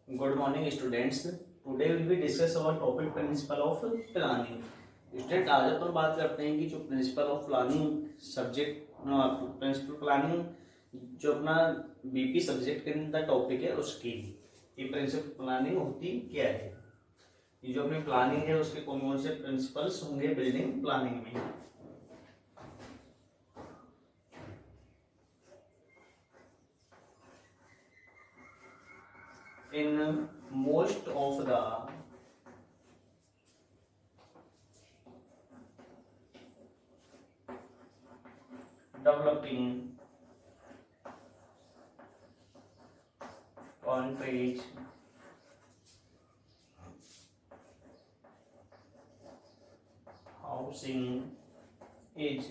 Good morning, students. Today we will discuss about topic principle of planning. Student आज अपन बात करते हैं कि जो principle of planning subject principle planning जो अपना बीपी सब्जेक्ट के अंदर टॉपिक है उसकी ये प्रिंसिपल प्लानिंग होती क्या है। ये जो अपनी प्लानिंग है उसके कौन कौन से प्रिंसिपल्स होंगे बिल्डिंग प्लानिंग में। In most of the developing countries, housing is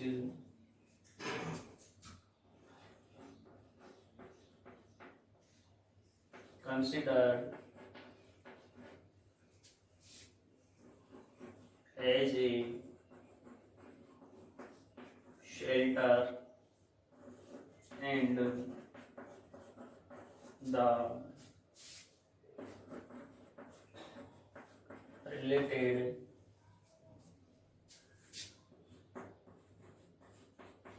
considered as a shelter and the related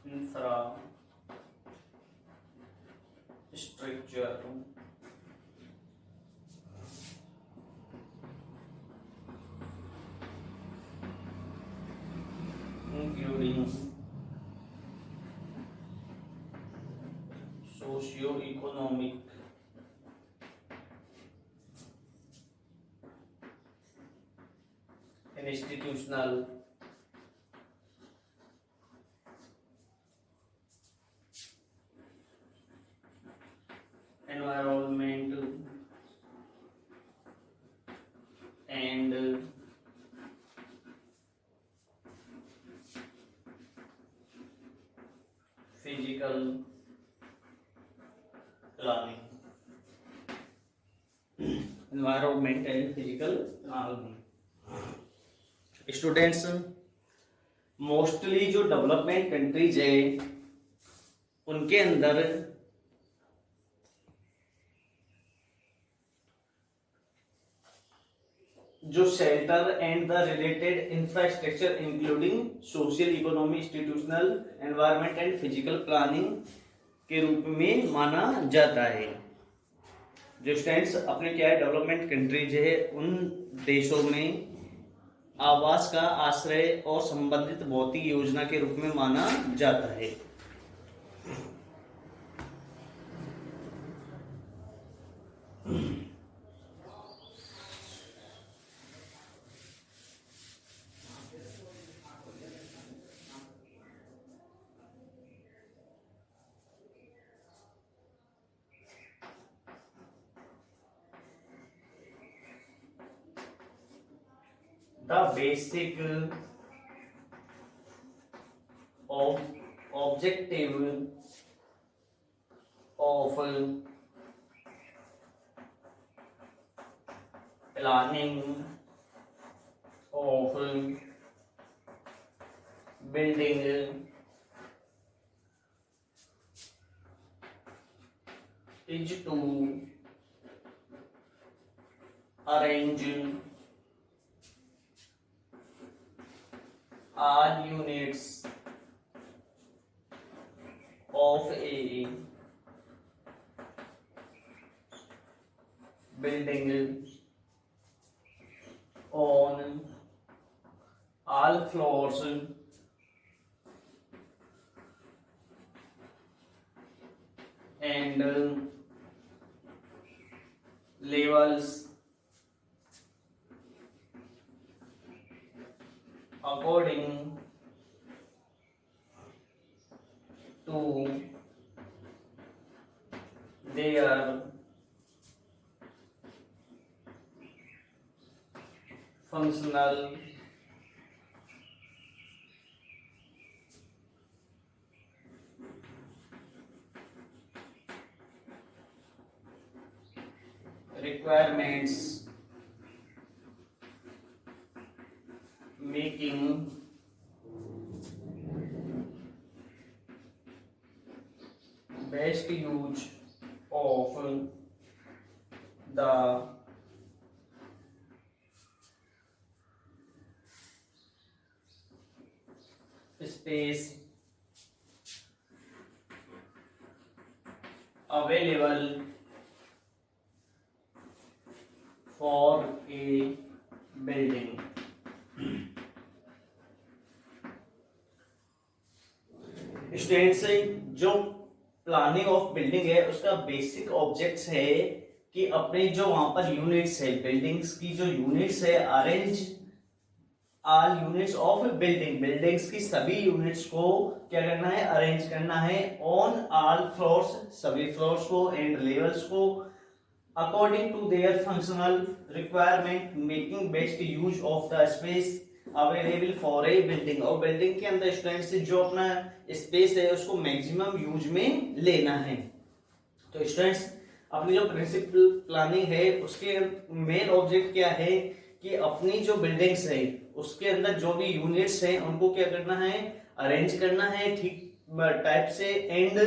infrastructure including socio-economic and institutional environmental and physical planning. Environment and physical planning. Students mostly जो development countries है उनके अंदर जो shelter and the related infrastructure including social economy institutional environment and physical planning के रूप में माना जाता है। जो स्टूडेंट्स अपने क्या है डेवलपमेंट कंट्रीज है उन देशों में आवास का आश्रय और संबंधित भौतिक योजना के रूप में माना जाता है। The basic objective of planning of building is to arrange all units of a building on all floors and levels according to their functional requirements, making best use of the space available for a building. Students, जो planning of building है उसका basic objects है कि अपने जो वहां पर units है, बिल्डिंग्स की जो यूनिट्स है, arrange all units of building, buildings की सभी यूनिट्स को क्या करना है, अरेंज करना है ऑन ऑल फ्लोर्स, सभी फ्लोर्स को एंड लेवल्स को, according to their functional requirement, making best use of the space available for a building. और बिल्डिंग के अंदर स्टूडेंट्स जो अपना स्पेस है उसको मैक्सिमम यूज में लेना है। तो स्टूडेंट्स, अपनी जो प्रिंसिपल प्लानिंग है उसके मेन ऑब्जेक्ट क्या है कि अपनी जो बिल्डिंग्स है उसके अंदर जो भी यूनिट्स हैं उनको क्या करना है, अरेंज करना है ठीक टाइप से। एंड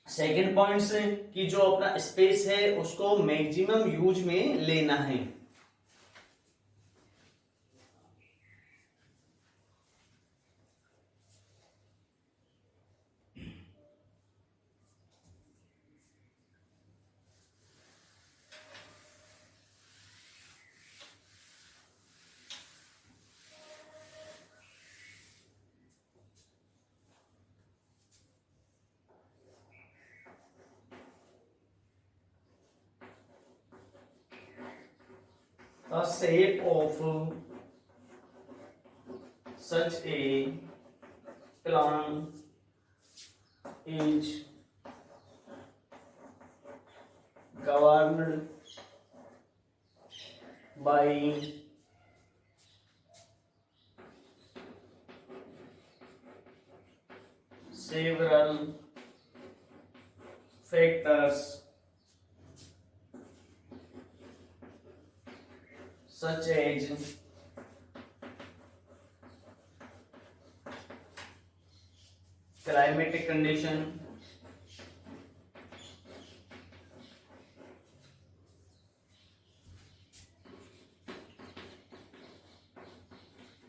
सेकेंड पॉइंट से कि जो अपना स्पेस है उसको मैक्सिमम यूज में लेना है। The shape of such a plan is governed by several factors such as climatic condition,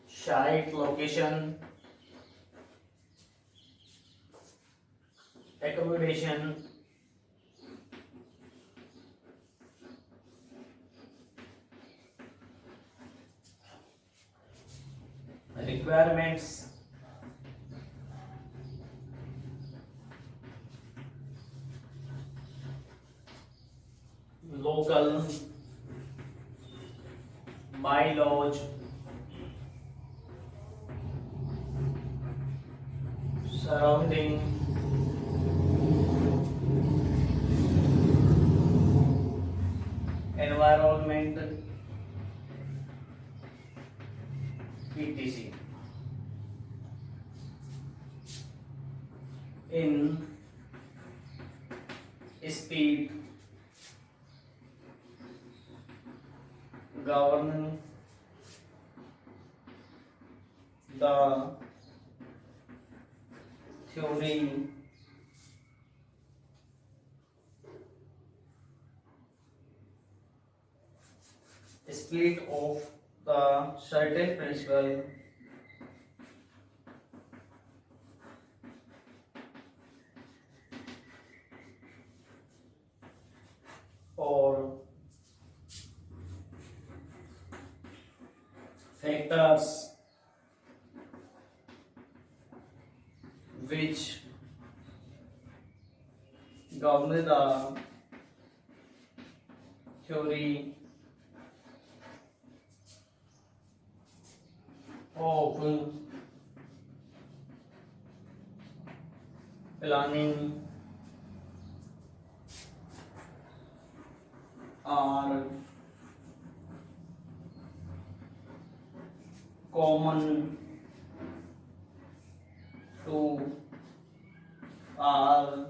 site location, accommodation, requirements, local bylaws, surrounding environment, etc. In speed, govern the theory split of the certain principle or factors which govern the theory of planning are common to all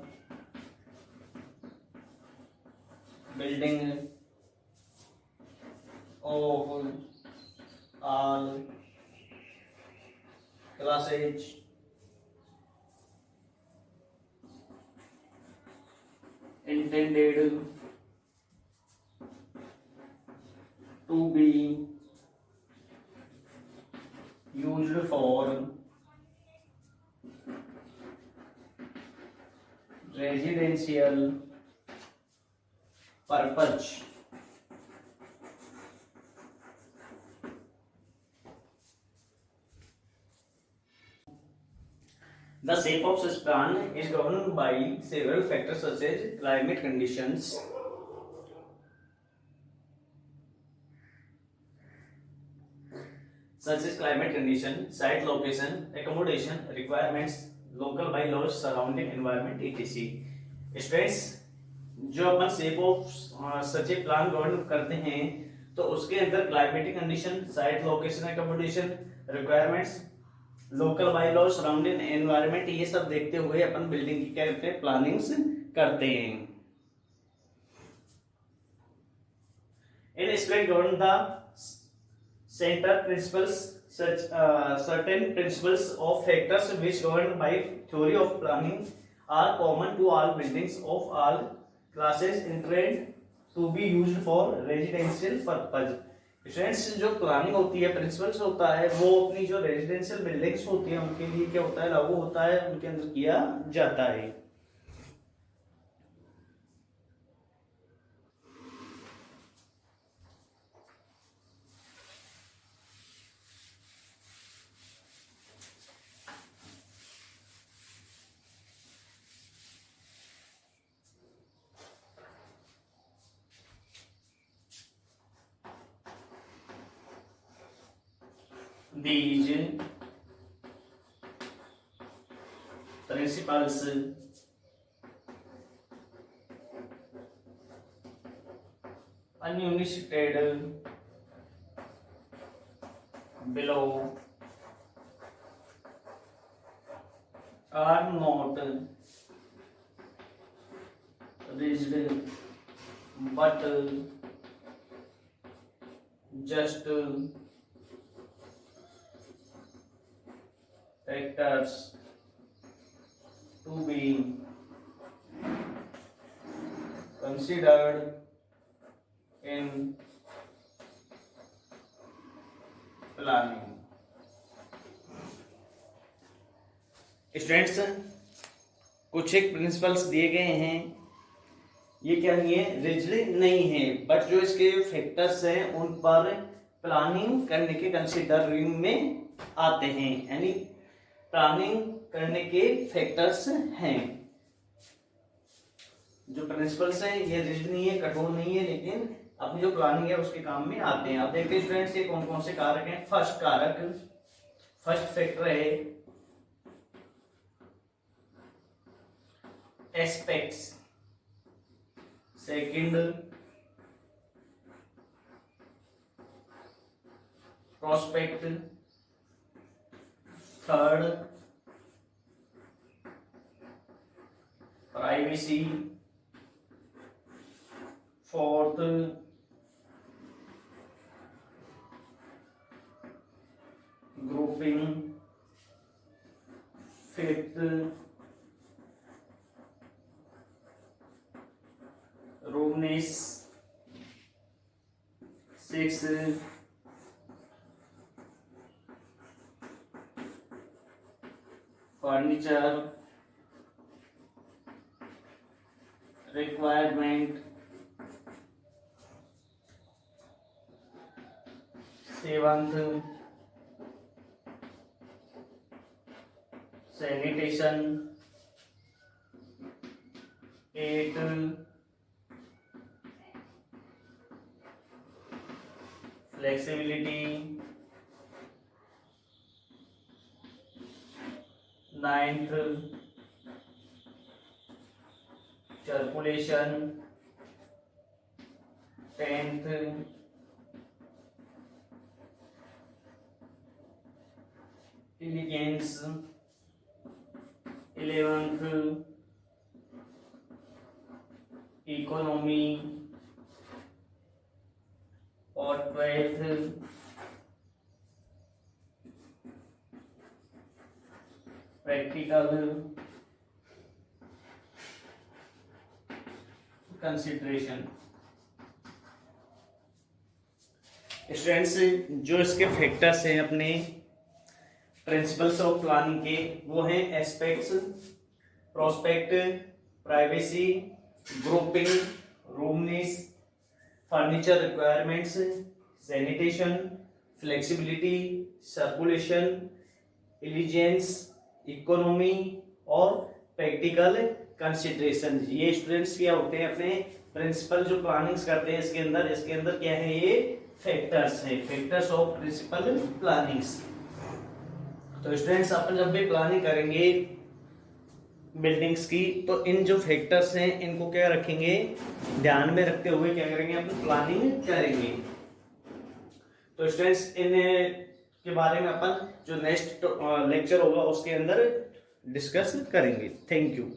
building of all classes intended to be used for residential purpose. The shape of such plan is governed by several factors such as climate conditions, site location, accommodation requirements, local bylaws surrounding environment etc. Students, जो अपन shape of such a plan govern करते हैं तो उसके अंदर climatic condition, site location, accommodation requirements, local by surrounding environment, ये सब देखते हुए अपन बिल्डिंग की क्या करते हैं, प्लानिंग्स करते हैं। इन state govern the centre principles such certain principles of factors which governed by theory of planning are common to all buildings of all classes intended to be used for residential purpose। Students, जो planning होती है, principles होता है, वो अपनी जो residential buildings होती है उनके लिए क्या होता है, लागू होता है, उनके अंदर किया जाता है। These principles enunciated below are not rigid but just factors to be considered in planning। Students, कुछ एक प्रिंसिपल्स दिए गए हैं, ये क्या नहीं है, रिजिड नहीं है, बट जो इसके फैक्टर्स हैं उन पर प्लानिंग करने के कंसिडरिंग में आते हैं, यानी प्लानिंग करने के फैक्टर्स हैं। जो प्रिंसिपल्स हैं ये रिजिड नहीं है, कठोर नहीं है, लेकिन अपनी जो प्लानिंग है उसके काम में आते हैं। अब देखते हैं स्टूडेंट्स ये कौन कौन से कारक हैं। फर्स्ट फैक्टर है aspects, second prospect, third privacy, fourth grouping, fifth roominess, six furniture requirement, seventh sanitation, eight flexibility, ninth circulation, tenth elegance, 11th economy और 12th प्रैक्टिकल कंसिडरेशन। स्टूडेंट्स, जो इसके फैक्टर्स हैं अपने प्रिंसिपल्स ऑफ प्लानिंग के, वो हैं aspects, prospect, privacy, grouping, roominess, furniture requirements, sanitation, flexibility, circulation, elegance, economy और practical consideration. ये स्टूडेंट्स क्या होते हैं अपने प्रिंसिपल जो प्लानिंग्स करते हैं इसके अंदर क्या है, ये फैक्टर्स है, फैक्टर्स ऑफ प्रिंसिपल प्लानिंग्स। तो स्टूडेंट्स अपन जब भी प्लानिंग करेंगे बिल्डिंग्स की, तो इन जो फैक्टर्स हैं इनको क्या रखेंगे, ध्यान में रखते हुए क्या करेंगे, अपन प्लानिंग करेंगे। तो स्टूडेंट्स इन के बारे में अपन जो नेक्स्ट लेक्चर होगा उसके अंदर डिस्कस करेंगे। Thank you.